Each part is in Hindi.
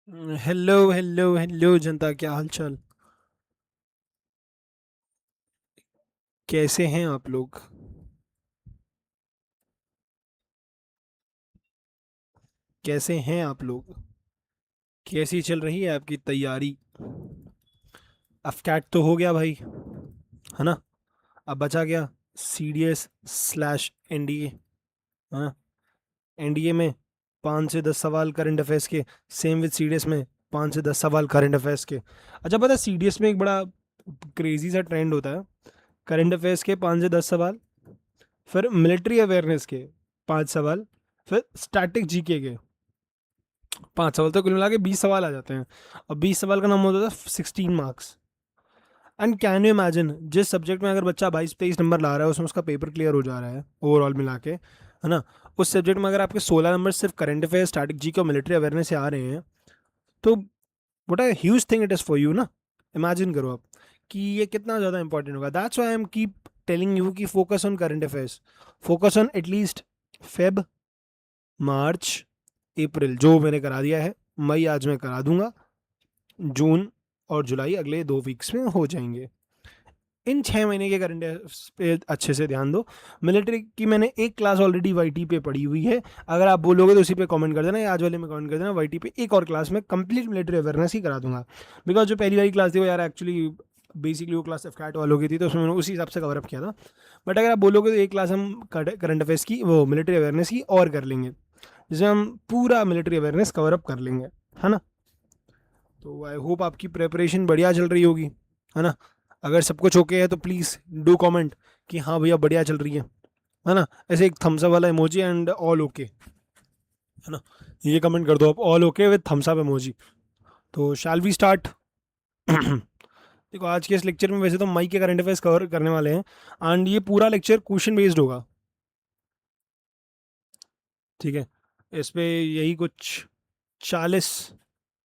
हेलो हेलो हेलो जनता, क्या हाल चाल। कैसे हैं आप लोग? कैसे हैं आप लोग? कैसी चल रही है आपकी तैयारी? अफकैट तो हो गया भाई, है ना? अब बचा क्या? सीडीएस स्लैश एनडीए, है ना? एनडीए में 5 से 10 सवाल करंट अफेयर्स के, सेम विद सीडीएस में 5 से 10 सवाल करंट अफेयर्स के। अच्छा, पता है सीडीएस में एक बड़ा क्रेजी सा ट्रेंड होता है। करंट अफेयर्स के 5 से 10 सवाल, फिर मिलिट्री अवेयरनेस के 5 सवाल, फिर स्टैटिक जीके के 5 सवाल, तो कुल मिला के 20 सवाल आ जाते हैं। और 20 सवाल का नाम होता था 16 marks. And can you imagine, जिस सब्जेक्ट में अगर बच्चा 22-23 नंबर ला रहा है उसमें उसका पेपर क्लियर हो जा रहा है ओवरऑल मिला के, है ना? उस सब्जेक्ट में अगर आपके 16 नंबर सिर्फ करंट अफेयर, स्टैटिक जी के और मिलिट्री अवेयरनेस से आ रहे हैं, तो what a huge thing it is for you ना। इमेजिन करो आप कि ये कितना ज़्यादा इंपॉर्टेंट होगा। That's why I am keep telling you कि focus on current affairs, focus on at least Feb, March, April जो मैंने करा दिया है, मई आज मैं करा दूंगा, जून और जुलाई अगले 2 वीक्स में हो जाएंगे। इन 6 महीने के करंट पे अच्छे से ध्यान दो। मिलिट्री की मैंने एक क्लास ऑलरेडी वाईटी पे पढ़ी हुई है। अगर आप बोलोगे तो उसी पे कमेंट कर देना, या आज वाले में कमेंट कर देना। वाईटी पे एक और क्लास में कंप्लीट मिलिट्री अवेयरनेस ही करा दूंगा। बिकॉज जो पहली वाली क्लास थी वो यार एक्चुअली बेसिकली वो क्लास एफकैट वालों की थी, तो उसमें मैंने उसी हिसाब से कवर अप किया था। बट अगर आप बोलोगे तो एक क्लास हम करंट अफेयर्स की, वो मिलिट्री अवेयरनेस की और कर लेंगे, जिसमें हम पूरा मिलिट्री अवेयरनेस कवर अप कर लेंगे, है ना? तो आई होप आपकी प्रेपरेशन बढ़िया चल रही होगी, है ना? अगर सब कुछ ओके है तो प्लीज़ डू कमेंट कि हाँ भैया बढ़िया चल रही है ना? ऐसे एक थम्स अप वाला इमोजी एंड ऑल ओके, है ना? ये कमेंट कर दो आप, all okay with thumbs up emoji. तो शैल वी स्टार्ट? देखो, आज के इस लेक्चर में वैसे तो मई के करंट अफेयर्स कवर करने वाले हैं, एंड ये पूरा लेक्चर क्वेश्चन बेस्ड होगा, ठीक है? इस पे यही कुछ 40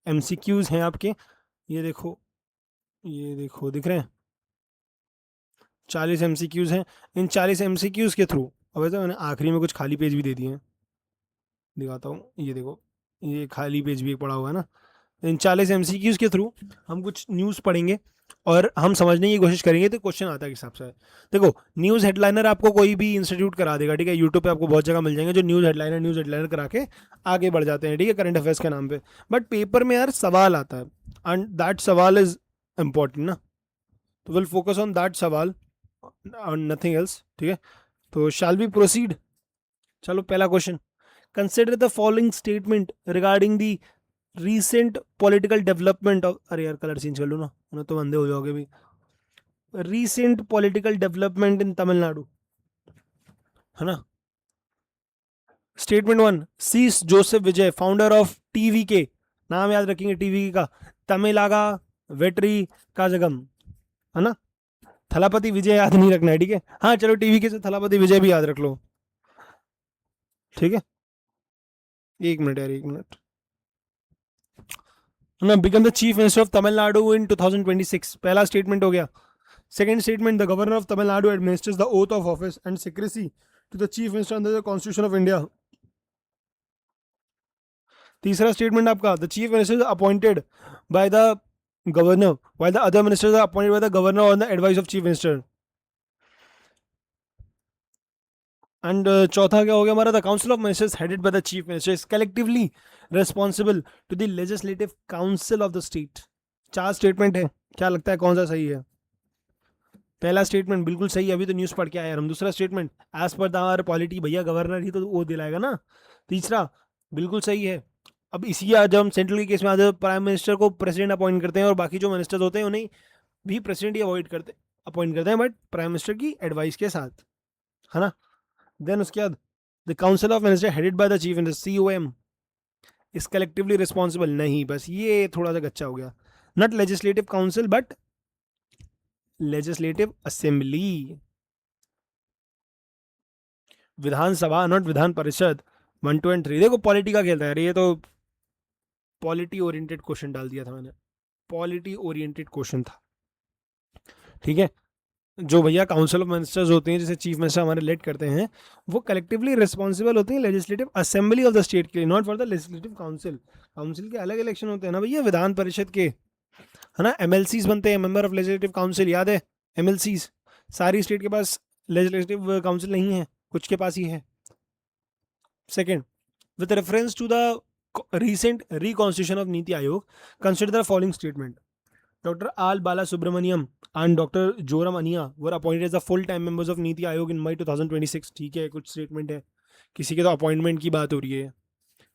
एमसीक्यूज हैं आपके। ये देखो, ये देखो, दिख रहे हैं? 40 एमसीक्यूज हैं। इन 40 एमसीक्यूज के थ्रू, अब वैसे मैंने आखिरी में कुछ खाली पेज भी दे दिए हैं, दिखाता हूँ, ये देखो, ये खाली पेज भी एक पड़ा हुआ है ना। इन 40 एमसीक्यूज के थ्रू हम कुछ न्यूज़ पढ़ेंगे और हम समझने की कोशिश करेंगे तो क्वेश्चन आता है किस हिसाब से है। देखो, न्यूज़ हेडलाइनर आपको कोई भी इंस्टीट्यूट करा देगा, ठीक है? यूट्यूब पे आपको बहुत जगह मिल जाएंगे जो न्यूज़ हेडलाइनर करा के आगे बढ़ जाते हैं, ठीक है, करंट अफेयर्स के नाम पे। बट पेपर में यार सवाल आता है, एंड दैट सवाल इज इम्पोर्टेंट ना। तो विल फोकस ऑन दैट सवाल, ऑन नथिंग एल्स, ठीक है? तो शैल बी प्रोसीड? चलो, पहला question. Consider the following statement regarding the recent political development of, अरे यार कलर चेंज कर लो ना, ना तो अंधे हो जाओगे भी। Recent political development in Tamil Nadu, है ना? स्टेटमेंट 1, सीस Joseph Vijay founder of TV K, नाम याद रखेंगे टीवी का, तमिलागा वेटरी काजगम, है ना? थलापति विजय याद नहीं रखना है, ठीक है? हाँ चलो, टीवी के से थलापति विजय भी याद रख लो, ठीक है? 1 मिनट यार, 1 मिनट। ना, become the chief minister of Tamil Nadu in 2026, पहला स्टेटमेंट हो गया। Second statement, the governor of Tamil Nadu administers the oath of office and secrecy to the chief minister under the Constitution of India. तीसरा स्टेटमेंट आपका, the chief minister is appointed by the governor while the other ministers are appointed by the governor on the advice of chief minister. And चौथा क्या हो गया हमारा, the council of ministers headed by the chief minister is collectively responsible to the legislative council of the state. 4 statement है, क्या लगता है कौन सा सही है? पहला स्टेटमेंट बिल्कुल सही है, अभी तो न्यूज़ पढ़ के आए हम। दूसरा statement, as per the polity, भैया गवर्नर ही तो वो दिलाएगा ना। तीसरा बिल्कुल सही है। अब इसी जब हम सेंट्रल के केस में आते हैं, प्राइम मिनिस्टर को प्रेसिडेंट अपॉइंट करते हैं और बाकी जो मिनिस्टर्स होते हैं उन्हें भी प्रेसिडेंट ही अवॉइड करते अपॉइंट करते हैं, बट प्राइम मिनिस्टर की एडवाइस के साथ, है ना? देन उसके बाद, the council of minister headed by the chief minister, COM, is collectively responsible, नहीं, बस ये थोड़ा सा गच्चा हो गया। Not legislative council but legislative assembly, Vidhan Sabha not Vidhan Parishad. 1, 2 and 3, देखो पॉलिटी का खेलता है यार, ये तो पॉलिटी ओरिएंटेड क्वेश्चन डाल दिया था मैंने, पॉलिटी ओरिएंटेड क्वेश्चन था, ठीक है? जो भैया काउंसिल ऑफ मिनिस्टर्स होते हैं, जैसे चीफ मिनिस्टर हमारे लेट करते हैं, वो कलेक्टिवली रिस्पॉन्सिबल होते हैं legislative assembly of the state के लिए, not for the legislative council. Council के अलग इलेक्शन होते हैं ना भैया, विधान परिषद के, है ना, एमएलसीज बनते हैं, मेंबर ऑफ लेजिस्लेटिव काउंसिल, याद है एमएलसीज। सारी स्टेट के पास लेजिस्लेटिव काउंसिल नहीं है, कुछ के पास ही है। Second, with reference to the recent reconstitution of Niti Aayog, consider the following statement. Dr. Al Bala Subramaniam and Dr. Joram Ania were appointed as the full-time members of Niti Aayog in May 2026. ठीक है, कुछ स्टेटमेंट है, किसी के तो अपॉइंटमेंट की बात हो रही है,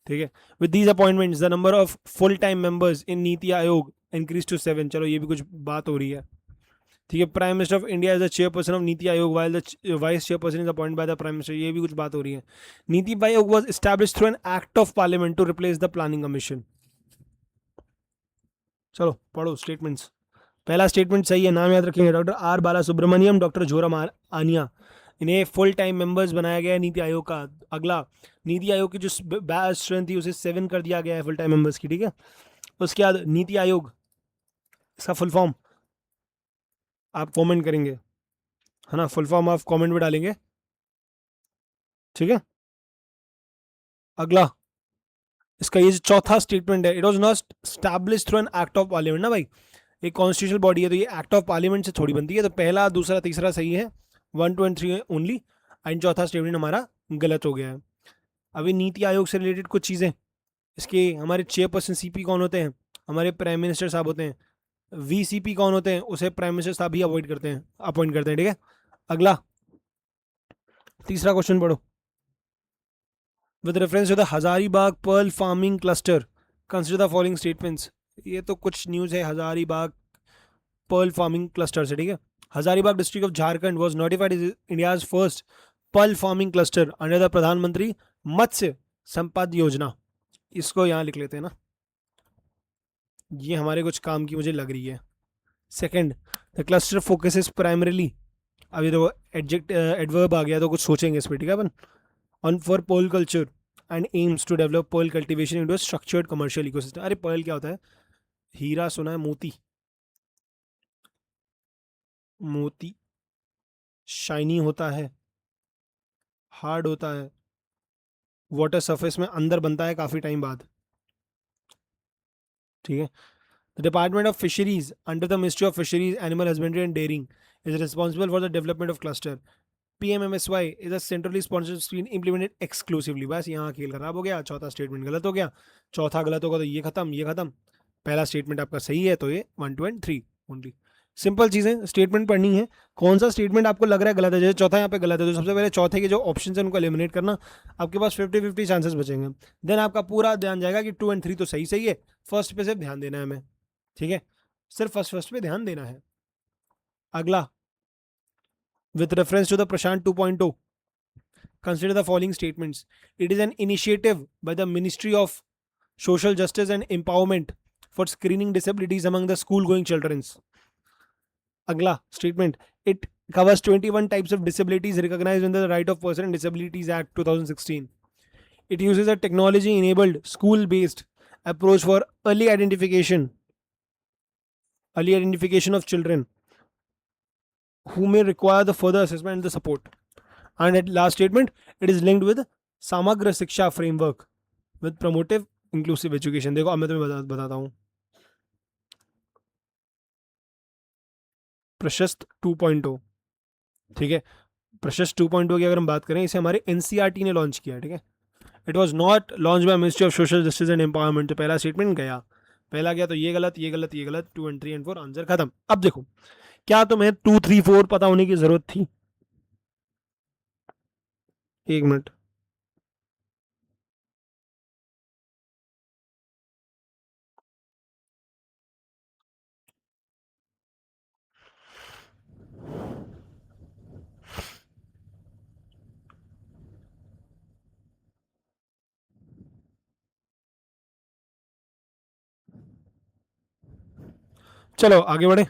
ठीक है। With these appointments the number of full time members in NITI Aayog increase to 7। चलो ये भी कुछ बात हो रही है, ठीक है। Prime minister of India is the chairperson of NITI Aayog while the vice chairperson is appointed by the prime minister, ये भी कुछ बात हो रही है। NITI Aayog was established through an act of parliament to replace the planning commission. चलो पढ़ो स्टेटमेंट्स। पहला स्टेटमेंट सही है, नाम याद रखेंगे, डॉक्टर आर बाला सुब्रमण्यम, डॉक्टर जोरम आनिया, इन्हें फुल टाइम मेंबर्स बनाया गया है नीति आयोग का। अगला, नीति आयोग की जो बैच स्ट्रेंथ थी उसे 7 कर दिया गया है फुल टाइम मेंबर्स की, ठीक है। उसके बाद नीति आयोग, इसका फुल फॉर्म आप कमेंट करेंगे, है ना, फुल फॉर्म आप कमेंट में डालेंगे, ठीक है। अगला, इसका ये चौथा स्टेटमेंट है, it was not established through an act of parliament ना भाई, एक कॉन्स्टिट्यूशनल बॉडी है तो ये एक्ट ऑफ पार्लियामेंट से थोड़ी बनती है। तो पहला, दूसरा, तीसरा सही है, 1, 2 एंड 3 ओनली, एंड चौथा स्टेटमेंट हमारा गलत हो गया है। अभी नीति आयोग से रिलेटेड कुछ चीज़ें, इसके हमारे चेयरपर्सन सीपी कौन होते हैं, हमारे प्राइम मिनिस्टर साहब होते हैं। वीसीपी कौन होते हैं, उसे प्राइम मिनिस्टर साहब ही अपॉइंट करते हैं, ठीक है। अगला, तीसरा क्वेश्चन पढ़ो। With reference to the Hazaribagh pearl farming cluster consider the following statements. ये तो कुछ न्यूज़ है हजारीबाग पर्ल फार्मिंग क्लस्टर से, ठीक है। Hazaribagh district of Jharkhand was notified as India's first pearl farming cluster under the Pradhan Mantri Matsya संपद योजना। इसको यहाँ लिख लेते हैं ना, ये हमारे कुछ काम की मुझे लग रही है। Second, the cluster focuses primarily, अभी तो एडवर्ब आ गया तो कुछ सोचेंगे इस पर, ठीक है अपन, on for pearl culture and aims to develop pearl cultivation into a structured commercial ecosystem. अरे पर्ल क्या होता है, हीरा सुना है, मोती, मोती शाइनी होता है, हार्ड होता है, वाटर सरफेस में अंदर बनता है काफ़ी टाइम बाद, ठीक है। The department of fisheries under the ministry of fisheries animal husbandry and dairying is responsible for the development of cluster. PMMSY is a centrally sponsored scheme implemented exclusively. बस यहाँ खेल खराब हो गया, चौथा स्टेटमेंट गलत हो गया, चौथा गलत होगा तो ये खत्म, ये खत्म। पहला स्टेटमेंट आपका सही है तो ये 1, 2 एंड 3 ओनली। सिंपल चीज़ें, स्टेटमेंट पढ़नी है, कौन सा स्टेटमेंट आपको लग रहा है गलत है, जैसे चौथा यहाँ पे गलत है तो सबसे पहले चौथे के जो ऑप्शन है उनको एलिमिनेट करना, आपके पास 50-50 चांसेस बचेंगे। देन आपका पूरा ध्यान जाएगा कि 2 एंड 3 तो सही सही है, फर्स्ट पे सिर्फ ध्यान देना है हमें, ठीक है, सिर्फ फर्स्ट पे ध्यान देना है। अगला, with reference to the Prashant 2.0, consider the following statements. It is an initiative by the Ministry of Social Justice and Empowerment for screening disabilities among the school going children. Agla statement, it covers 21 types of disabilities recognized under the Right of Person and Disabilities Act 2016. It uses a technology enabled school based approach for early identification of children who may require the further assessment and the support. And at last statement, it is linked with Samagra Shiksha framework with promotive inclusive education. देखो अब मैं तुम्हें बताता हूँ। प्रशस्त 2.0, ठीक है, प्रशस्त 2.0 की अगर हम बात करें, इसे हमारे NCERT ने लॉन्च किया, ठीक है। It was not launch by ministry of social justice and empowerment. तो पहला स्टेटमेंट गया, पहला गया तो ये गलत, ये गलत, ये गलत, 2 एंड 3 एंड 4 आंसर खत्म। अब देखो, क्या तुम्हें 2, 3, 4 पता होने की जरूरत थी? एक मिनट, चलो आगे बढ़े।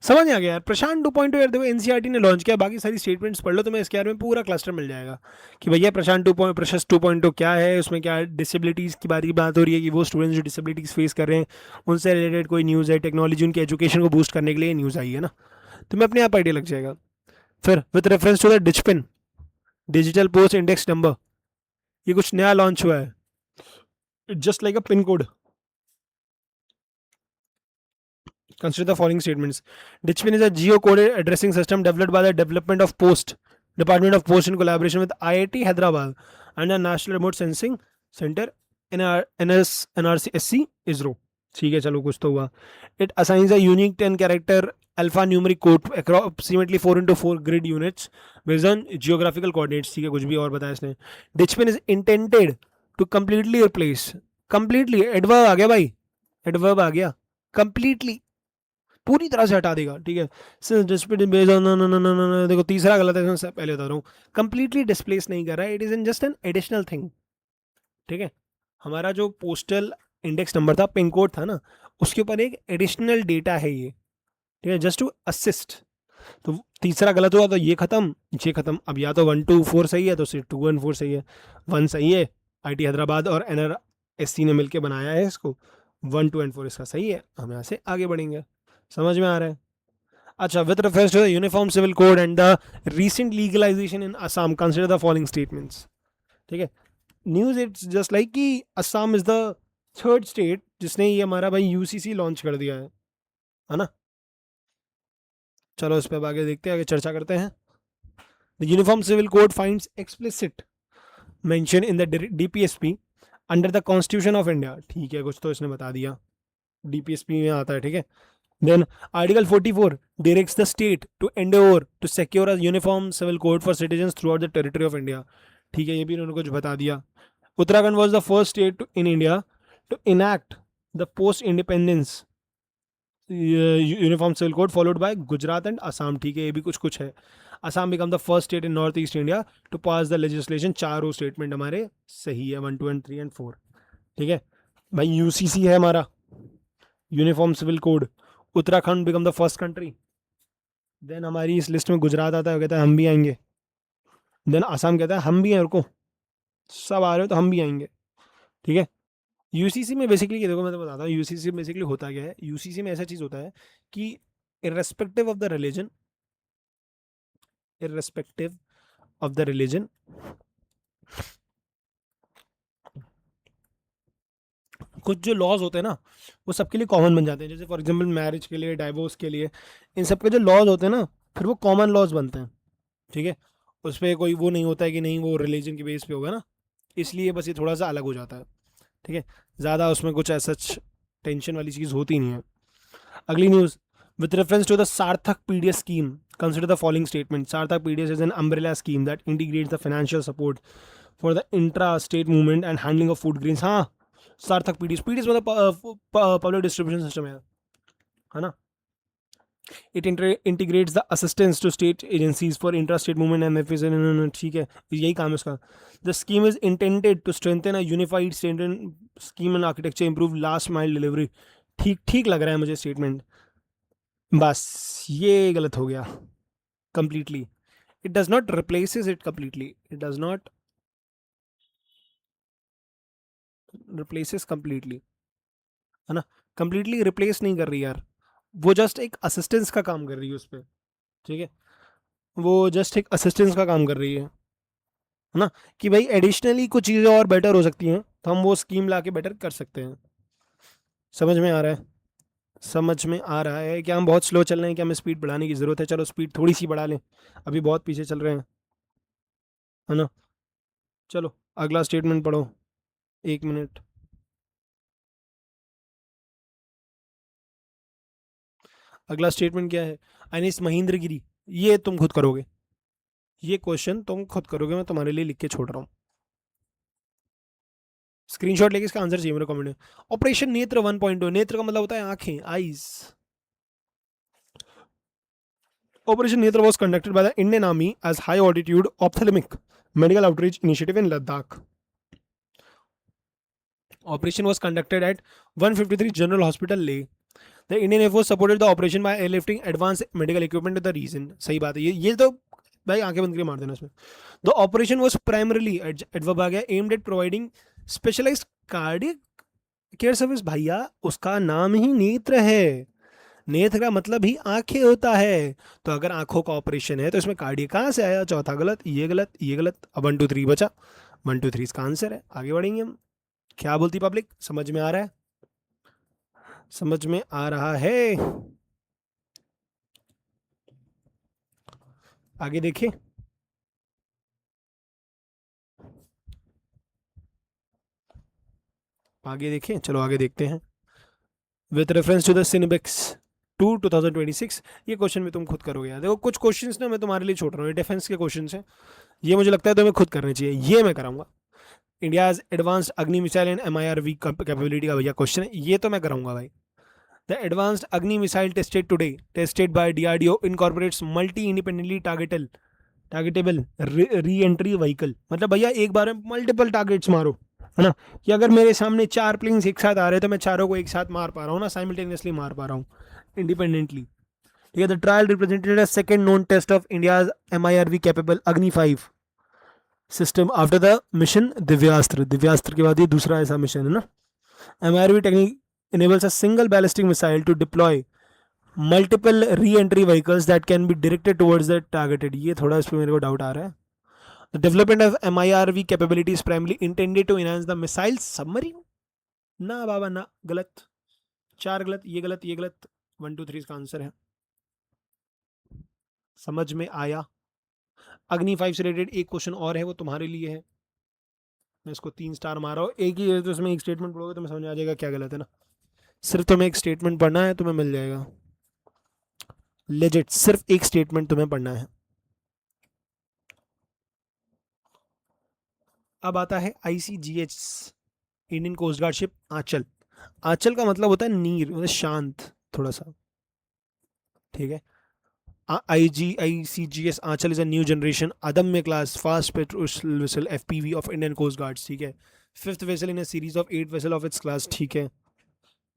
समझ आ गया यार, प्रशांत 2.0 यार देखो एनसीईआरटी ने लॉन्च किया, बाकी सारी स्टेटमेंट्स पढ़ लो, तुम्हें इसके बारे में पूरा क्लस्टर मिल जाएगा कि भैया प्रशस्त 2.0 क्या है, उसमें क्या डिसेबिलिटीज़ की बात हो रही है कि वो स्टूडेंट्स जो डिसेबिलिटीज़ फेस कर रहे हैं उनसे रिलेटेड कोई न्यूज़ है, टेक्नोलॉजी उनकी एजुकेशन को बूस्ट करने के लिए न्यूज़ आई है ना। तुम्हें अपने आप आइडिया लग जाएगा। फिर with reference to the DIGIPIN, digital post index number, ये कुछ नया लॉन्च हुआ है, just like a pin code. Consider the following statements. DICPIN is a geo-coded addressing system developed by the Department of Post in collaboration with IIT Hyderabad and the National Remote Sensing Center NRCSC ISRO. ठीक है, चलो कुछ तो हुआ. It assigns a unique 10 character alphanumeric code approximately 4x4 grid units based on geographical coordinates. ठीक है, कुछ भी और बताया इसने. DICPIN is intended to completely replace. Completely adverb आ गया भाई, adverb आ गया. Completely पूरी तरह से हटा देगा. ठीक है, देखो तीसरा गलत है, मैं पहले बता रहा हूँ. कंप्लीटली डिस्प्लेस नहीं कर रहा है, it is in just an additional thing. ठीक है, हमारा जो पोस्टल इंडेक्स नंबर था, पिन कोड था ना, उसके ऊपर एक एडिशनल डेटा है ये. ठीक है, जस्ट टू असिस्ट. तो तीसरा गलत हुआ तो ये खत्म, ये खत्म. अब या तो 1 2 4 सही है तो सिर्फ 2 1 4 सही है. 1 सही है, IIT हैदराबाद और NRSC ने मिलकर बनाया है इसको. 1 2 एंड 4 इसका सही है. हम यहाँ से आगे बढ़ेंगे. समझ में आ रहा है? अच्छा, with reference to the uniform civil code and the recent legalization in Assam, consider the following statements. ठीक है, न्यूज इट्स जस्ट लाइक कि Assam is the third state जिसने ये हमारा भाई UCC लॉन्च कर दिया है ना. चलो इस पर आगे देखते हैं, आगे चर्चा करते हैं. The uniform civil code finds explicit mention in the DPSP under the constitution of India. ठीक है, कुछ तो इसने बता दिया, DPSP में आता है. ठीक है, then Article 44 directs the state to endeavor to secure a uniform civil code for citizens throughout the territory of India. ठीक है, ये भी इन्होंने कुछ बता दिया. Uttarakhand was the first state in India to enact the post independence uniform civil code, followed by Gujarat and Assam. ठीक है, ये भी कुछ कुछ है. Assam become the first state in North East India to pass the legislation. चारों स्टेटमेंट हमारे सही है, 1 2 and 3 and 4. ठीक है भाई, UCC है हमारा uniform civil code. Uttarakhand become the first country. Then हमारी इस लिस्ट में गुजरात आता है, कहता है हम भी आएंगे. देन आसाम कहता है हम भी हैं, रुको सब आ रहे हो तो हम भी आएंगे. ठीक है, UCC में बेसिकली, देखो मैं तो बताता हूँ UCC में बेसिकली होता क्या है. UCC में ऐसा चीज़ होता है कि इर्रेस्पेक्टिव ऑफ द रिलीजन कुछ जो लॉज होते हैं ना, वो सबके लिए कॉमन बन जाते हैं. जैसे फॉर एग्जांपल मैरिज के लिए, डाइवोर्स के लिए, इन सब के जो लॉज होते हैं ना, फिर वो कॉमन लॉज बनते हैं. ठीक है, उस पर कोई वो नहीं होता है कि नहीं वो रिलीजन के बेस पे होगा ना, इसलिए बस ये थोड़ा सा अलग हो जाता है. ठीक है, ज़्यादा उसमें कुछ ऐसा टेंशन वाली चीज़ होती नहीं है. अगली news, with reference to the Sarthak PDS scheme, consider the following statement. Sarthak PDS is an umbrella scheme that integrates the financial support for the intra state movement and handling of food grains. हाँ, सार्थक PDS मतलब पब्लिक डिस्ट्रीब्यूशन सिस्टम है ना. It integrates the assistance to state agencies for intra state movement and. ठीक है, यही काम है इसका. The scheme is intended to strengthen a unified scheme and architecture, improve last mile delivery. ठीक ठीक लग रहा है मुझे स्टेटमेंट, बस ये गलत हो गया. Completely it does not replaces it, completely it does not replaces completely, है ना. कंप्लीटली रिप्लेस नहीं कर रही यार, वो जस्ट एक असिस्टेंस का काम कर रही है उस पर. ठीक है, वो जस्ट एक असिस्टेंस का काम कर रही है ना, कि भाई एडिशनली कुछ चीज़ें और बेटर हो सकती हैं तो हम वो स्कीम ला के बेटर कर सकते हैं. समझ में आ रहा है? समझ में आ रहा है कि हम बहुत स्लो चल रहे हैं, कि हमें स्पीड बढ़ाने की ज़रूरत है. चलो स्पीड थोड़ी सी बढ़ा लें, अभी बहुत पीछे चल रहे हैं, है ना. चलो अगला स्टेटमेंट पढ़ो, 1 मिनट. अगला स्टेटमेंट क्या है? अनिस महेंद्रगिरी, ये तुम खुद करोगे, ये क्वेश्चन तुम खुद करोगे, मैं तुम्हारे लिए लिख के छोड़ रहा हूँ. स्क्रीनशॉट लेके इसका आंसर चाहिए मेरे कमेंट में. ऑपरेशन नेत्र 1.0, नेत्र का मतलब होता है आंखें, आईज. ऑपरेशन नेत्र was conducted by the Indian Army as high altitude ophthalmic medical outreach initiative in Ladakh. Operation was conducted at 153 General Hospital Leh. The Indian Air Force supported the operation by airlifting advanced medical equipment to the region. सही बात है, ये तो भाई आंखें बंद करके मार देना इसमें. The operation was primarily adverb आ गया, aimed at providing specialized cardiac care service. भैया उसका नाम ही नेत्र है, नेत्र का मतलब ही आंखें होता है। तो अगर आंखों का ऑपरेशन है तो इसमें कार्डियक कहाँ से आया? चौथा गलत, ये गलत, ये गलत। अब 1 2 3 बचा। 1 2 3 इसका आंसर है। आगे बढ़ेंगे हम। क्या बोलती पब्लिक? समझ में आ रहा है? समझ में आ रहा है? आगे देखिए। आगे देखें, चलो आगे देखते हैं। विथ रेफरेंस टू द सिनेबिक्स 2026, ये क्वेश्चन भी तुम खुद करोगे यार। देखो कुछ क्वेश्चंस ना मैं तुम्हारे लिए छोड़ रहा हूँ, ये डिफेंस के क्वेश्चंस हैं। ये मुझे लगता है तुम्हें खुद करने चाहिए, ये मैं कराऊंगा। इंडियाज एडवांस्ड अग्नि मिसाइल एंड MIRV कैपेबिलिटी का भैया क्वेश्चन है, ये तो मैं कराऊंगा भाई। द एडवांस्ड अग्नि missile tested today, tested by DRDO, incorporates multi independently targetable re entry vehicle. मतलब भैया एक बार में मल्टीपल टारगेट्स मारो, है ना? कि अगर मेरे सामने 4 प्लेन्स एक साथ आ रहे हैं तो मैं चारों को एक साथ मार पा रहा हूँ ना, साइमल्टेनियसली मार पा रहा हूँ इंडिपेंडेंटली। ठीक है। The trial represented a second known test of India's MIRV capable Agni 5 system after the mission Divyastra. Divyastra के बाद ये दूसरा ऐसा मिशन है ना। MIRV technique enables a single ballistic missile to deploy multiple re-entry vehicles that can be directed towards the targeted। ये थोड़ा इस पे मेरे को डाउट आ रहा है। The development of MIRV capability is primarily intended to enhance the missile submarine। ना बाबा ना, गलत। 4 गलत, ये गलत, ये गलत। 1 2 3 इसका आंसर है। समझ में आया? अग्नि 5 से रिलेटेड एक क्वेश्चन और है, वो तुम्हारे लिए है। मैं इसको 3 स्टार मार रहा हूँ। एक ही है तो उसमें एक स्टेटमेंट पढ़ोगे तो मैं समझ आ जाएगा क्या गलत है ना। सिर्फ तुम्हें एक स्टेटमेंट पढ़ना है, तुम्हें मिल जाएगा। लेजिट सिर्फ एक स्टेटमेंट तुम्हें पढ़ना है। अब आता है ICGH, Indian coast guard ship Anchal. Anchal का मतलब होता है नीर, मतलब शांत थोड़ा सा। ठीक है। IGICGS Anchal is a new generation Adamya class fast patrol vessel FPV of Indian coast guards. ठीक है। Fifth vessel in a series of 8 vessel of its class. ठीक है।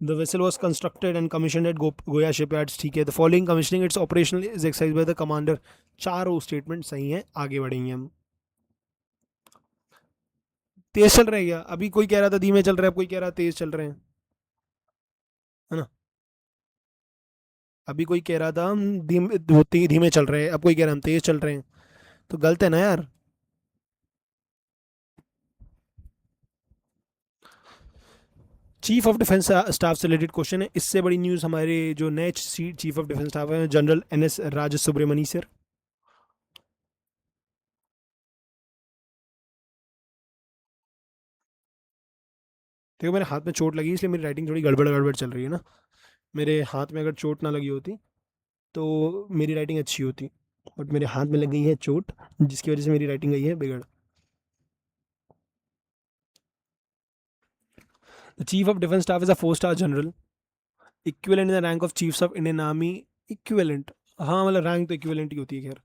The vessel was constructed and commissioned at Goa shipyards. ठीक है। The following commissioning its operational is excise by the commander. चारों स्टेटमेंट सही हैं। आगे बढ़ेंगे हम। तेज चल रहा है क्या? अभी कोई कह रहा था धीमे चल रहा है, अब कोई कह रहा है तेज चल रहे हैं, है ना? अभी कोई कह रहा था हम धीमे चल रहे हैं, अब कोई कह रहा है हम तेज चल रहे हैं। तो गलत है ना यार। चीफ ऑफ डिफेंस स्टाफ से रिलेटेड क्वेश्चन है। इससे बड़ी न्यूज़ हमारे जो नए चीफ ऑफ डिफेंस स्टाफ है जनरल NS राज सुब्रमणी सर। देखो मेरे हाथ में चोट लगी इसलिए मेरी राइटिंग थोड़ी गड़बड़ गड़बड़ चल रही है ना। मेरे हाथ में अगर चोट ना लगी होती तो मेरी राइटिंग अच्छी होती, बट मेरे हाथ में लग गई है चोट, जिसकी वजह से मेरी राइटिंग गई है बिगड़। The chief of defence staff is a 4 star general equivalent in the rank of chiefs of Indian army. Equivalent, हाँ मतलब रैंक तो इक्विवेलेंट ही होती है खैर।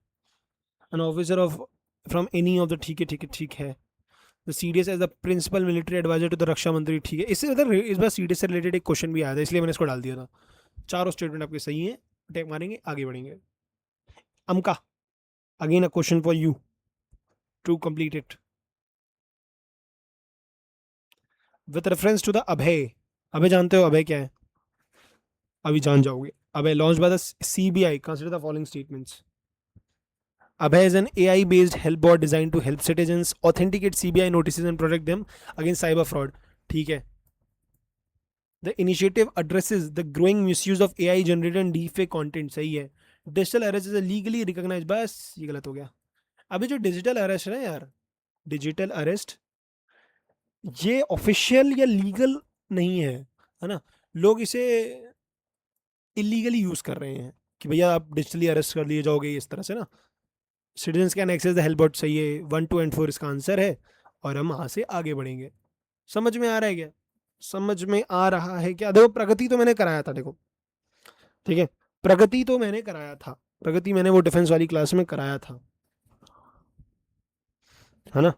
An officer of from any of the, ठीक है ठीक है ठीक है। The CDS as the principal military adviser to the Raksha Mantri. ठीक है। इससे मतलब इस बार CDS से रिलेटेड एक क्वेश्चन भी आया था इसलिए मैंने इसको डाल दिया था। चारों स्टेटमेंट आपके सही हैं। टेक मारेंगे, आगे बढ़ेंगे। अमका, again a question for you to complete it. With reference to the Abhay. Abhay जानते हो अभय क्या है? अभी जान जाओगे। Abhay launch by the CBI consider the following statements. Abhay is an AI-based help bot designed to help citizens authenticate CBI notices and protect them against cyber fraud। ठीक है। The initiative addresses the growing misuse of AI generated and deepfake content। सही है। Digital arrest is legally recognise, बस ये गलत हो गया। अभी जो डिजिटल अरेस्ट है ना यार, डिजिटल अरेस्ट, ये ऑफिशियल या लीगल नहीं है ना? लोग इसे इलीगली यूज कर रहे हैं कि भैया आप डिजिटली अरेस्ट कर लिए जाओगे इस तरह से ना। Citizen can access the help bot, सही है। 1 2 and 4 इसका आंसर है। और हम वहां से आगे बढ़ेंगे। समझ में आ रहा है क्या? समझ में आ रहा है क्या? देखो प्रगति तो मैंने कराया था, देखो। ठीक है। प्रगति तो मैंने कराया था। प्रगति मैंने वो डिफेंस वाली क्लास में कराया था, है ना?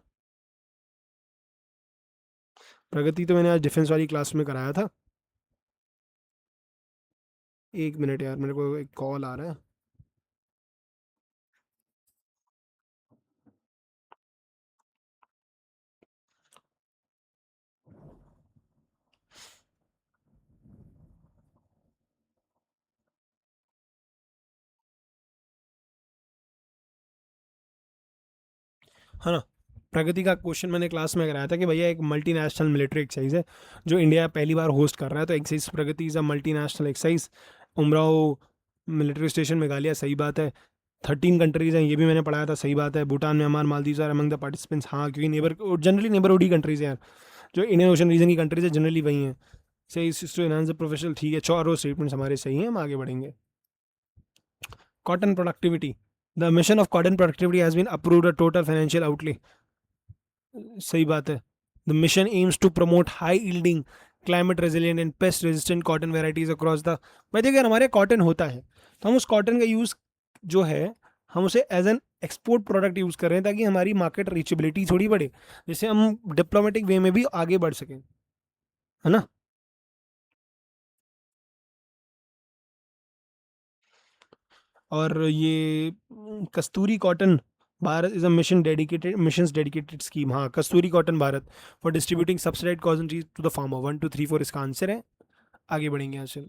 प्रगति तो मैंने आज डिफेंस वाली क्लास में कराया था। 1 मिनट यार, मेरे को एक कॉल आ रहा है। है ना। प्रगति का क्वेश्चन मैंने क्लास में कराया था कि भैया एक मल्टीनेशनल मिलिट्री एक्सरसाइज है जो इंडिया पहली बार होस्ट कर रहा है, तो exercise Pragati is a multinational exercise. Umrao military station Meghalaya, सही बात है। 13 कंट्रीज हैं, ये भी मैंने पढ़ाया था, सही बात है। Bhutan, Myanmar, Maldives are among the participants, हाँ क्योंकि नेबर जनरली नेबरहुड ही कंट्रीज हैं यार, जो इंडियन ओशन रीजन की कंट्रीज है जनरली वही हैं। सही टू एनहांस द प्रोफेशनल, ठीक है, चारों स्टेटमेंट्स हमारे सही हैं, हम आगे बढ़ेंगे। Cotton productivity, the mission of cotton productivity has been approved a total financial outlay, सही बात है। The mission aims to promote high yielding climate resilient and pest resistant cotton varieties across the, भाई देखिए अगर हमारे कॉटन होता है तो हम उस कॉटन का यूज़ जो है हम उसे as an export product use कर रहे हैं ताकि हमारी मार्केट रीचेबिलिटी थोड़ी बढ़े, जिससे हम डिप्लोमेटिक वे में भी आगे बढ़ सकें, है ना। और ये Kasturi cotton Bharat is a mission dedicated scheme, हाँ Kasturi cotton Bharat for distributing subsidised cotton to the farmer, 1 2 3 4 इसका आंसर है। आगे बढ़ेंगे यहाँ से।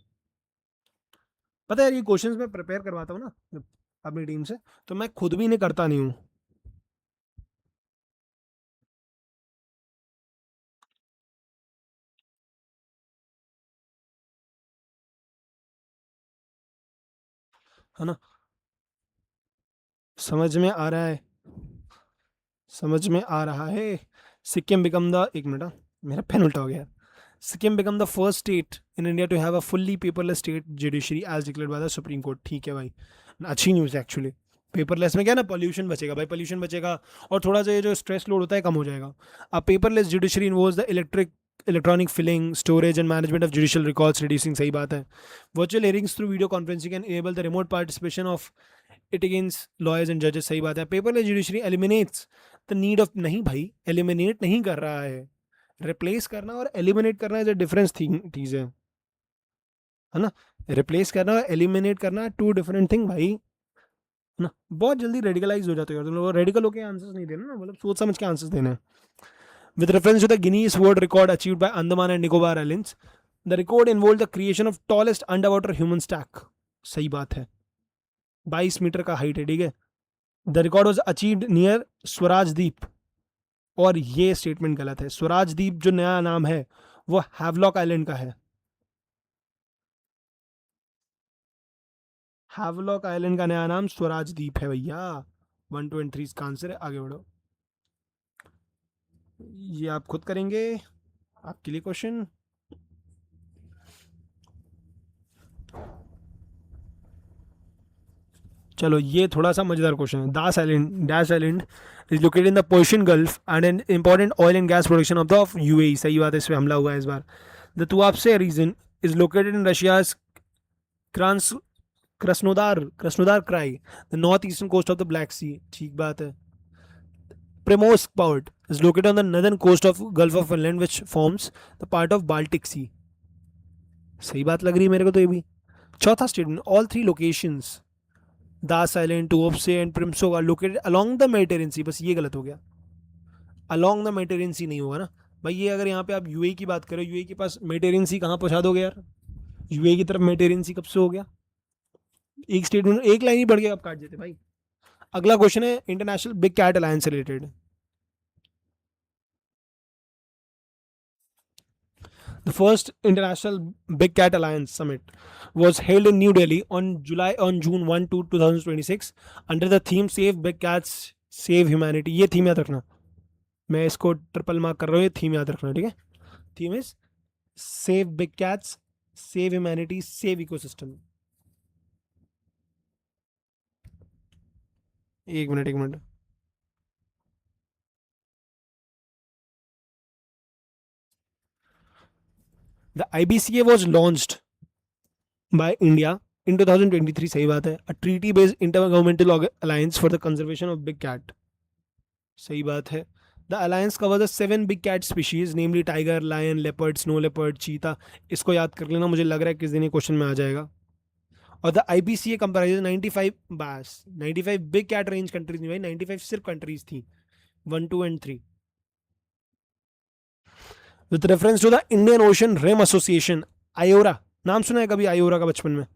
पता है यार ये क्वेश्चंस मैं प्रिपेयर करवाता हूँ ना अपनी टीम से, तो मैं खुद भी इन्हें करता नहीं हूँ, है ना। समझ में आ रहा है, समझ में आ रहा है। सिक्किम बिकम द, एक मिनट हाँ, मेरा पेन उल्टा हो गया। Sikkim become the first state in India to have a fully paperless state judiciary as declared by the supreme court, ठीक है भाई, अच्छी न्यूज़ है एक्चुअली। पेपरलेस में क्या ना, पॉल्यूशन बचेगा भाई, पॉल्यूशन बचेगा और थोड़ा सा ये जो स्ट्रेस लोड होता है कम हो जाएगा। A paperless judiciary involves the electronic filing storage and management of judicial records reducing, सही बात है। Virtual hearings through video conferencing can enable the remote participation of it against lawyers and जजेस, सही बात है। Paperless judiciary eliminates the need of, नहीं भाई एलिमिनेट नहीं कर रहा है, रिप्लेस करना और एलिमिनेट करना इज अ डिफरेंस चीज है ना। रिप्लेस करना और एलिमिनेट करना टू डिफरेंट थिंग भाई, है ना। बहुत जल्दी रेडिकलाइज हो जाते हो तुम लोग, रेडिकल होकर आंसर्स नहीं देना ना, मतलब सोच समझ के आंसर्स देना है। With reference to the Guinness world record achieved by Andaman and Nicobar islands, the record involve the creation of tallest under water human stack, सही बात है। 22 मीटर का हाइट है, ठीक है। The record was achieved near Swaraj द्वीप, और ये स्टेटमेंट गलत है। स्वराज द्वीप जो नया नाम है वो हैवलॉक आइलैंड का है, हैवलॉक आइलैंड का नया नाम स्वराज द्वीप है भैया। 1 2 3 इसका आंसर है, आगे बढ़ो। ये आप खुद करेंगे, आपके लिए क्वेश्चन। चलो ये थोड़ा सा मजेदार क्वेश्चन है। Das island is located in the Persian Gulf and an important oil and gas production of the UAE, सही बात है, इस पर हमला हुआ है इस बार। The Tuapse region is located in Russia's Krasnodar Krai, the north eastern coast of the Black Sea, ठीक बात है। Primorsk Port is located on the northern coast of Gulf of Finland, which forms the part of Baltic Sea, सही बात लग रही है मेरे को तो ये भी। चौथा statement, all three locations Das island, Tuapse and Primorsk are located along the Mediterranean Sea, बस ये गलत हो गया, अलोंग द मेडिटेरियन सी नहीं होगा ना भाई। ये अगर यहाँ पे आप यूएई की बात करो, यूएई के पास मेडिटेरियन सी कहाँ पहुँचा दोगे यार, यूएई की तरफ मेडिटेरियन सी कब से हो गया। एक स्टेटमेंट एक लाइन ही बढ़ गया, आप काट देते भाई। अगला क्वेश्चन है इंटरनेशनल बिग कैट अलायंस से related. The first International Big Cat Alliance Summit was held in New Delhi on June 1 to 2026 under the theme Save Big Cats Save Humanity। ये थीम याद रखना, मैं इसको ट्रिपल मार्क कर रहा हूँ, ये थीम याद रखना, ठीक है। Theme is save big cats, save humanity, save ecosystem. एक मिनट एक minute. The IBCA was launched by India in 2023, सही बात है। A treaty based intergovernmental alliance for the conservation of big cat, सही बात है। The alliance cover the 7 big cat species namely tiger, lion, leopard, snow leopard, cheetah, इसको याद कर लेना, मुझे लग रहा है किस दिन ये क्वेश्चन में आ जाएगा। और द IBCA कंप्राइज 95, बस 95 बिग कैट रेंज कंट्रीज नहीं भाई, 95 सिर्फ कंट्रीज थी, 1 2 and 3। With reference to the Indian Ocean Rim Association, IORA, नाम सुना है कभी आयोरा का बचपन में,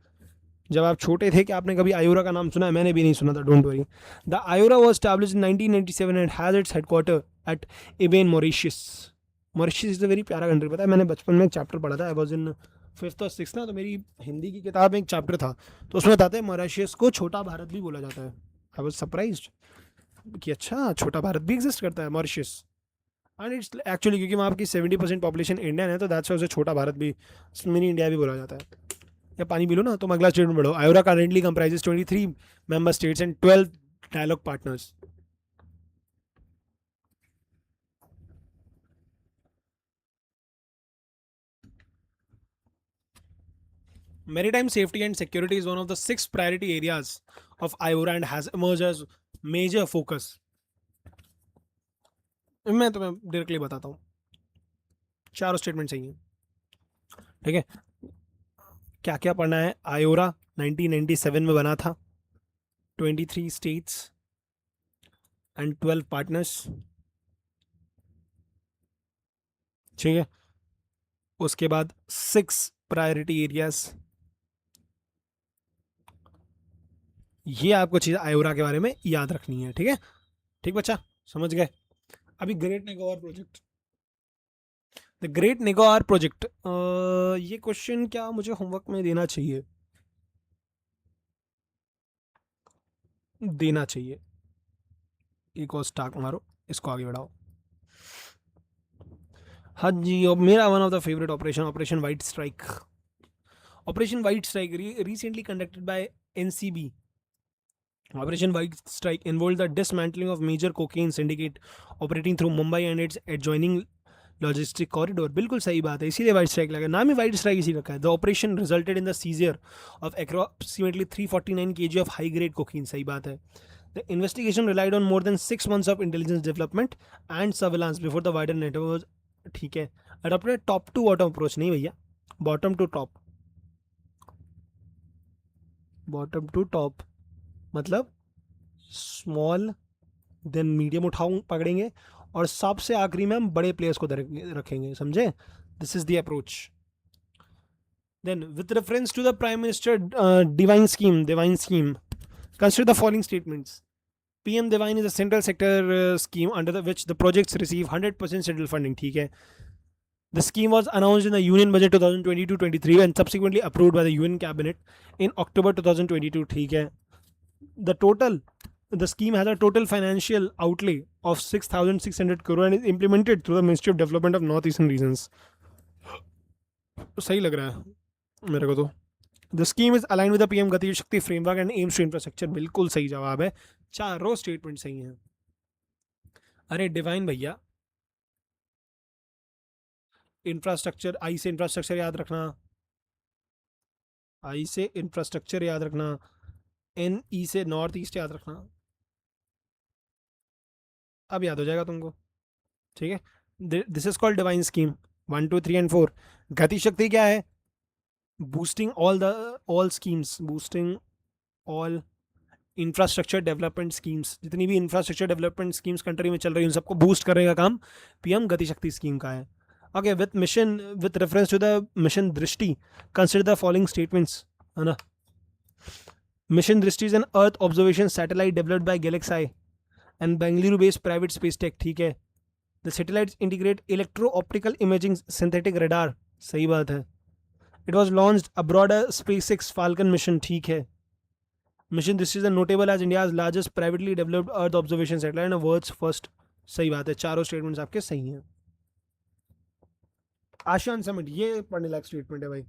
जब आप छोटे थे कि आपने कभी आयोरा का नाम सुना है? मैंने भी नहीं सुना था, don't worry. The IORA was established in 1997 and has its headquarter at Ebene, Mauritius. Mauritius is a very प्यारा कंट्री। पता है, मैंने बचपन में एक चैप्टर पढ़ा था, आई वाज इन फिफ्थ और सिक्स ना, तो मेरी हिंदी की किताब में एक चैप्टर था, तो उसमें बताते हैं मॉरिशस को छोटा भारत भी बोला जाता है। आई वाज सरप्राइज्ड कि अच्छा, छोटा भारत भी एग्जिस्ट करता है, मॉरिशस। एंड इट्स एक्चुअली, क्योंकि वहाँ आपकी 70% पॉपुलेशन इंडियन है, तो दैट्स वाई उसे छोटा भारत भी, मिनी इंडिया भी बोला जाता है। या पानी पी लो ना, तुम अगला स्टेटमेंट बढ़ो। IORA currently comprises 23 member states and 12 dialogue partners. Maritime safety and security is one of the 6 priority areas of IORA and has emerged as major focus. मैं तुम्हें डायरेक्टली बताता हूँ, चारों स्टेटमेंट सही हैं, ठीक है। क्या क्या पढ़ना है? आयोरा 1997 में बना था, 23 स्टेट्स एंड 12 पार्टनर्स, ठीक है। उसके बाद 6 प्रायोरिटी एरियाज। ये आपको चीज़ आयोरा के बारे में याद रखनी है, ठीक है। ठीक बच्चा, समझ गए? अभी great Nicobar project, the great Nicobar project, ये क्वेश्चन क्या मुझे होमवर्क में देना चाहिए? देना चाहिए। एक और स्टार्क मारो, इसको आगे बढ़ाओ। हाँ जी, और मेरा one of the favourite operation, operation white strike. Operation white strike recently conducted by NCB. Operation White Strike involved the dismantling of major cocaine syndicate operating through Mumbai and its adjoining logistic corridor. बिल्कुल सही बात है, इसीलिए वाइट स्ट्राइक लगा, नाम ही वाइट स्ट्राइक इसी रखा है। The operation resulted in the seizure of approximately 349 kg of high grade cocaine. सही बात है। The investigation relied on more than 6 months of intelligence development and surveillance before the wider network. ठीक है, adopted top to bottom approach, नहीं भैया, bottom to top. Bottom to top मतलब स्मॉल देन मीडियम उठाऊं पकड़ेंगे, और सबसे आखिरी में हम बड़े प्लेयर्स को रखेंगे, समझे? This is the approach. Then with reference to the prime minister Divine scheme consider the following statements. PM Divine is a central sector scheme under which the projects receive 100% central funding. ठीक है, the scheme was announced in the Union Budget 2022-23 and subsequently approved by the UN Cabinet in October 2022. ठीक है, the scheme has a total financial outlay of 6,600 crore and is implemented through the Ministry of Development of Northeastern Regions. सही लग रहा है मेरे को तो। The scheme is align with the PM Gati Shakti framework and aims to infrastructure. बिल्कुल सही जवाब है, चारों स्टेटमेंट सही हैं। अरे डिवाइन भैया, इंफ्रास्ट्रक्चर, आई से इंफ्रास्ट्रक्चर याद रखना, आई से इंफ्रास्ट्रक्चर याद रखना, NE से नॉर्थ ईस्ट याद रखना, अब याद हो जाएगा तुमको, ठीक है। This is called divine scheme 1 2 3 and 4। गति शक्ति क्या है? Boosting all schemes, boosting all infrastructure development schemes. जितनी भी इंफ्रास्ट्रक्चर डेवलपमेंट स्कीम्स कंट्री में चल रही है उन सबको बूस्ट करने का काम PM गति शक्ति स्कीम का है। Okay, with reference to the mission Drishti consider the following statements, है ना। Mission Drishti is an earth observation satellite developed by GalaxEye and Bengaluru based private space tech. ठीक है, the satellites integrate electro optical imaging synthetic radar. सही बात है। It was launched abroad SpaceX Falcon mission. ठीक है, mission this is notable as India's largest privately developed earth observation satellite and world's first. सही बात है, चारों स्टेटमेंट्स आपके सही हैं। आशियान समिट, ये पढ़ने लायक स्टेटमेंट है भाई।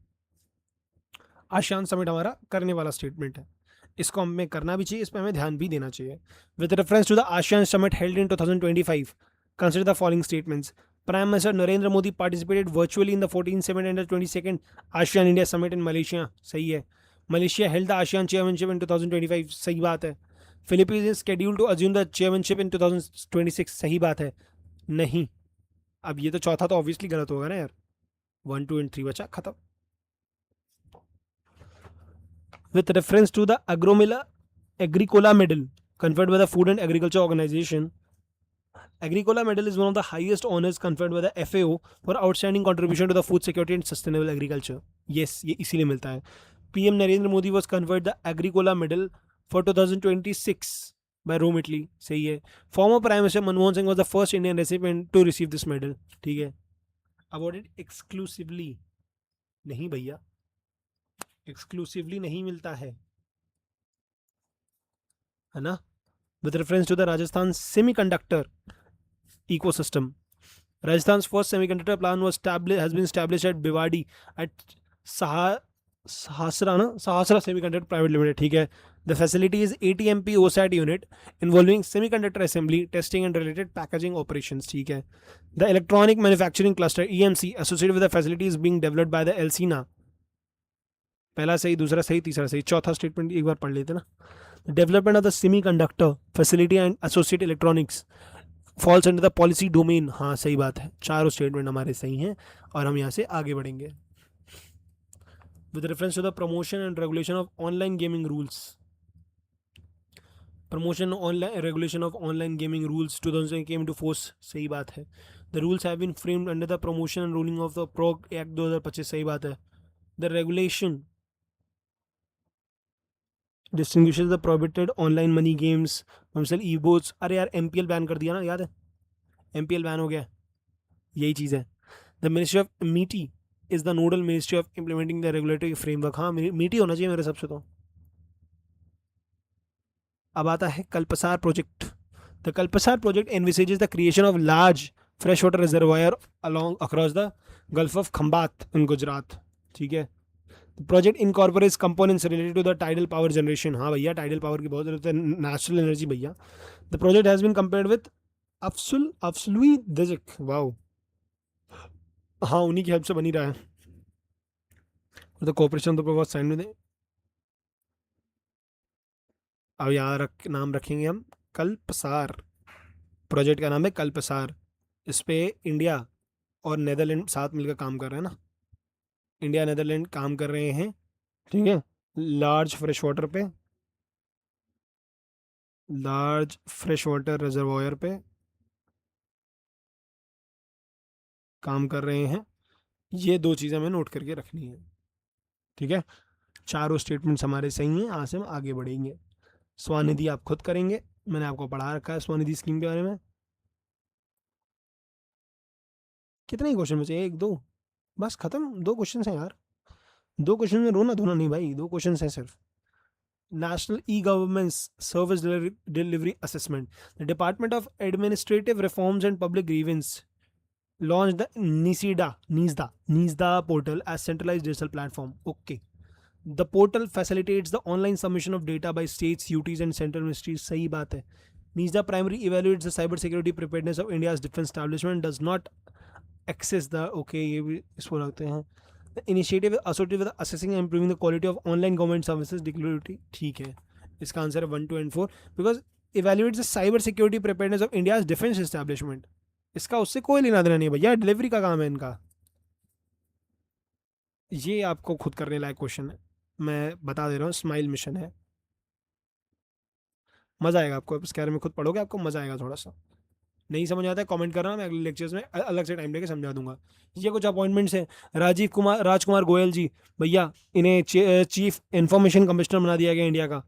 आशियान समिट हमारा करने वाला स्टेटमेंट है, इसको हमें करना भी चाहिए, इस पर हमें ध्यान भी देना चाहिए। With reference to the ASEAN summit held in 2025 consider the following statements. Prime minister Narendra Modi participated virtually in the 14th summit and the 22nd ASEAN India summit in Malaysia. सही है। Malaysia held the ASEAN chairmanship in 2025। सही बात है। Philippines is scheduled to assume the chairmanship in 2026। सही बात है। नहीं, अब ये तो चौथा तो ऑब्वियसली गलत होगा ना यार। 1 2 एंड 3 बचा, खत्म। With reference to the Agromila Agricola Medal conferred by the Food and Agriculture Organization, Agricola Medal is one of the highest honors conferred by the FAO for outstanding contribution to the food security and sustainable agriculture. Yes, ये इसीलिए मिलता है। PM Narendra Modi was conferred the Agricola Medal for 2026 by Rome, Italy. सही है. Former Prime Minister Manmohan Singh was the first Indian recipient to receive this medal. ठीक है. Awarded exclusively. नहीं भैया, exclusively नहीं मिलता है ना. With reference to the Rajasthan semiconductor ecosystem. Rajasthan's first semiconductor plant has been established at Bhiwadi at Sahasra Semiconductor Private Limited. ठीक है. The facility is ATMP OSAT unit involving semiconductor assembly, testing and related packaging operations. ठीक है. The electronic manufacturing cluster EMC associated with the facility is being developed by the ELSINA. पहला सही, दूसरा सही, तीसरा सही, चौथा स्टेटमेंट एक बार पढ़ लेते ना. Development of the semiconductor facility and associate electronics falls under the policy domain. हाँ सही बात है, चारों स्टेटमेंट हमारे सही हैं और हम यहाँ से आगे बढ़ेंगे. With reference to the promotion and regulation of online gaming rules. Promotion online regulation of online gaming rules 2000 came into force. सही बात है. The rules have been framed under the promotion and ruling of the Prog Act 2025. सही बात है. The regulation distinguishes the prohibited online money games from e-boats. अरे यार MPL बैन कर दिया ना, याद है? MPL बैन हो गया, यही चीज़ है. The Ministry of MeitY is the nodal ministry of implementing the regulatory framework. हाँ MeitY होना चाहिए मेरे हिसाब से तो. अब आता है कल्पसार project. The Kalpasar project envisages the creation of large freshwater reservoir across the Gulf of Khambat in Gujarat. ठीक है. The project incorporates components related to the tidal power generation. हाँ भैया, tidal power की बहुत जरूरत है, natural energy भैया. The project has been compared with Afsului Dizek. Wow. हाँ उन्हीं की हेल्प से बनी रहा है. The cooperation of the was signed with. अब यहाँ नाम रखेंगे हम कल्पसार. प्रोजेक्ट का नाम है कल्पसार. इस पे इंडिया और नेदरलैंड साथ मिलकर काम कर रहे हैं ना. इंडिया नेदरलैंड काम कर रहे हैं. ठीक है. लार्ज फ्रेश वाटर रिजर्वायर पे काम कर रहे हैं. ये दो चीज़ें हमें नोट करके रखनी है. ठीक है. चारों स्टेटमेंट्स हमारे सही हैं. यहाँ से हम आगे बढ़ेंगे. स्वनिधि आप खुद करेंगे, मैंने आपको पढ़ा रखा है स्वनिधि स्कीम के बारे में. कितने ही क्वेश्चन बचे? एक दो बस, खत्म. 2 क्वेश्चन हैं यार. 2 क्वेश्चन में रोना धोना नहीं भाई, 2 क्वेश्चन हैं सिर्फ. National E-Government's Service Delivery Assessment. The Department of Administrative Reforms and Public Grievance launched the NISDA portal as centralized digital platform. Okay. The portal facilitates the online submission of data by states, UTs and central ministries. सही बात है. NISDA primarily evaluates the cyber security preparedness of India's defense establishment, does not access the. Okay, ये भी इसको रखते हैं. The initiative associated with assessing and improving the quality of online government services security. ठीक है. इसका आंसर है 1, 2 and 4 because evaluates the cyber security preparedness of India's defense establishment. इसका उससे कोई लेना देना नहीं भैया, डिलीवरी का काम है इनका. ये आपको खुद करने लायक क्वेश्चन है, मैं बता दे रहा हूँ. स्माइल मिशन है. मज़ा आएगा आपको, इसके बारे में खुद पढ़ोगे आपको मज़ा आएगा. थोड़ा सा नहीं समझ आता है कमेंट करना, मैं अगले लेक्चर्स में अलग से टाइम लेके समझा दूंगा. ये कुछ अपॉइंटमेंट्स हैं. राजकुमार गोयल जी भैया, इन्हें चीफ इंफॉर्मेशन कमिश्नर बना दिया गया इंडिया का.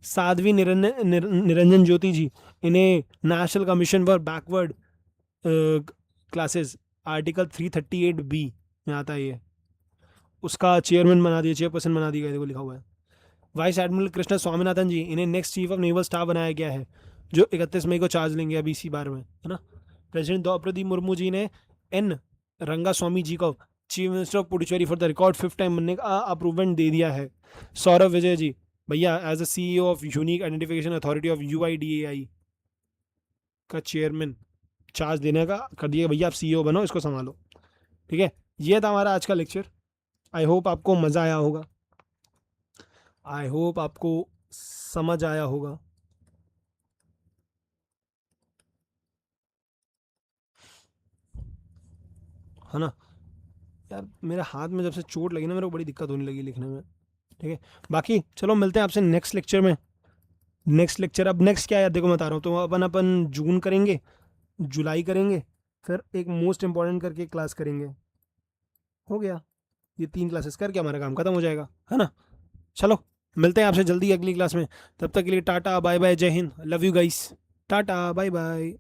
साध्वी निरंजन ज्योति जी, इन्हें national commission for backward classes article 338B में आता है ये, उसका चेयरमैन बना दिया, चेयरपर्सन बना दिया. देखो लिखा हुआ है. वाइस एडमिरल कृष्णा स्वामीनाथन जी, इन्हें next chief of naval staff बनाया गया है, जो 31 मई को चार्ज लेंगे अभी इसी बार में, है ना. प्रेसिडेंट द्रौपदी मुर्मू जी ने एन रंगास्वामी जी को chief minister of Puducherry for the record 5th time बनने का अप्रूवमेंट दे दिया है. सौरभ विजय जी भैया as a CEO of unique identification authority of UIDAI का चेयरमैन चार्ज देने का कर दिया. भैया आप CEO बनो, इसको संभालो. ठीक है. ये था हमारा आज का लेक्चर. आई होप आपको मज़ा आया होगा, आई होप आपको समझ आया होगा. है ना यार. मेरे हाथ में जब से चोट लगी ना, मेरे को बड़ी दिक्कत होने लगी लिखने में. ठीक है. बाकी चलो मिलते हैं आपसे नेक्स्ट लेक्चर में. नेक्स्ट लेक्चर अब नेक्स्ट क्या है यार, देखो मैं बता रहा हूँ. तो अपन जून करेंगे, जुलाई करेंगे, फिर एक मोस्ट इंपॉर्टेंट करके क्लास करेंगे. हो गया. ये 3 क्लासेस करके हमारा काम खत्म हो जाएगा, है ना. चलो मिलते हैं आपसे जल्दी अगली क्लास में, तब तक के लिए टाटा बाय बाय, जय Hind, love you guys, tata bye bye.